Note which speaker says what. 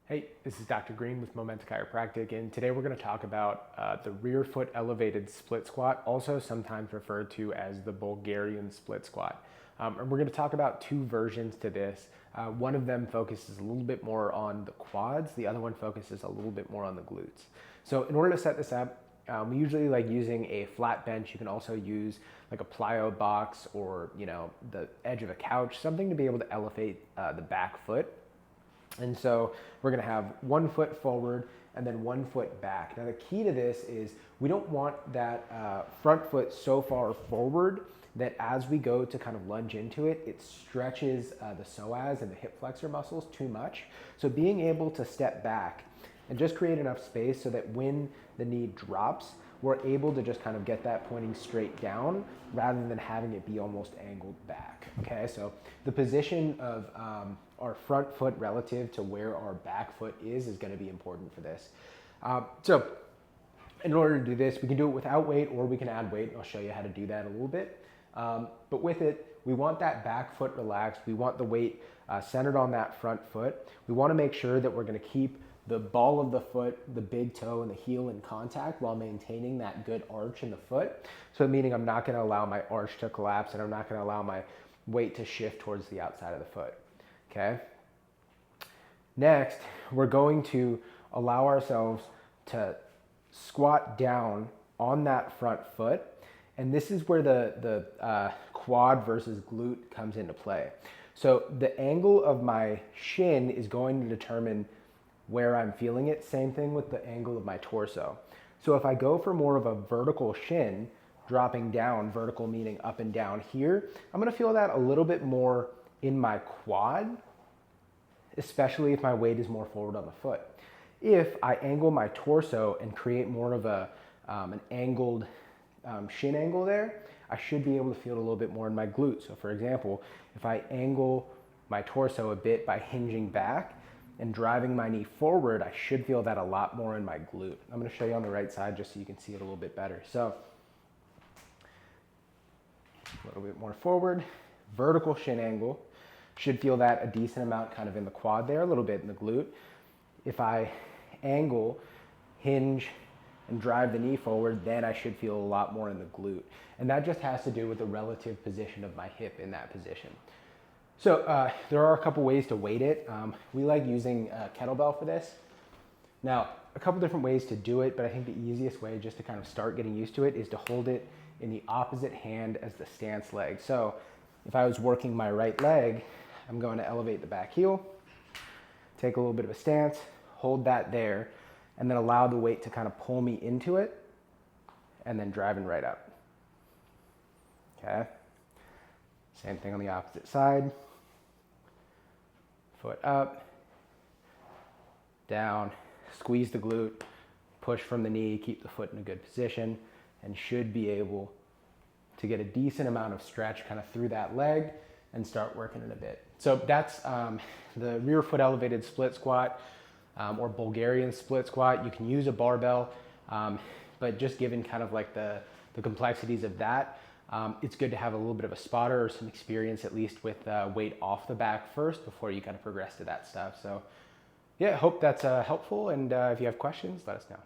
Speaker 1: Hey, this is Dr. Green with Momenta Chiropractic, and today we're going to talk about the rear foot elevated split squat, also sometimes referred to as the Bulgarian split squat. And we're going to talk about two versions to this. One of them focuses a little bit more on the quads, the other one focuses a little bit more on the glutes. So in order to set this up, we usually like using a flat bench. You can also use like a plyo box or the edge of a couch, something to be able to elevate the back foot. And so we're going to have 1 foot forward and then 1 foot back. Now the key to this is we don't want that front foot so far forward that as we go to kind of lunge into it, it stretches the psoas and the hip flexor muscles too much. So being able to step back and just create enough space so that when the knee drops, we're able to just kind of get that pointing straight down rather than having it be almost angled back. Okay, so the position of our front foot relative to where our back foot is going to be important for this. So in order to do this, we can do it without weight or we can add weight. I'll show you how to do that a little bit. But with it, we want that back foot relaxed. We want the weight centered on that front foot. We want to make sure that we're going to keep the ball of the foot, the big toe, and the heel in contact while maintaining that good arch in the foot. So meaning I'm not going to allow my arch to collapse and I'm not going to allow my weight to shift towards the outside of the foot. Okay. Next, we're going to allow ourselves to squat down on that front foot. And this is where the quad versus glute comes into play. So the angle of my shin is going to determine where I'm feeling it. Same thing with the angle of my torso. So if I go for more of a vertical shin, dropping down, vertical meaning up and down here, I'm gonna feel that a little bit more in my quad, especially if my weight is more forward on the foot. If I angle my torso and create more of an angled shin angle there, I should be able to feel it a little bit more in my glute. So for example, if I angle my torso a bit by hinging back and driving my knee forward, I should feel that a lot more in my glute. I'm gonna show you on the right side just so you can see it a little bit better. So a little bit more forward, vertical shin angle. Should feel that a decent amount kind of in the quad there, a little bit in the glute. If I angle, hinge, and drive the knee forward, then I should feel a lot more in the glute. And that just has to do with the relative position of my hip in that position. So there are a couple ways to weight it. We like using a kettlebell for this. Now, a couple different ways to do it, but I think the easiest way just to kind of start getting used to it is to hold it in the opposite hand as the stance leg. So if I was working my right leg, I'm going to elevate the back heel, take a little bit of a stance, hold that there, and then allow the weight to kind of pull me into it, and then driving right up. Okay. Same thing on the opposite side. Foot up, down, squeeze the glute, push from the knee, keep the foot in a good position, and should be able to get a decent amount of stretch kind of through that leg and start working it a bit. So that's the rear foot elevated split squat or Bulgarian split squat. You can use a barbell, but just given kind of like the complexities of that, it's good to have a little bit of a spotter or some experience at least with weight off the back first before you kind of progress to that stuff. So yeah, I hope that's helpful. And if you have questions, let us know.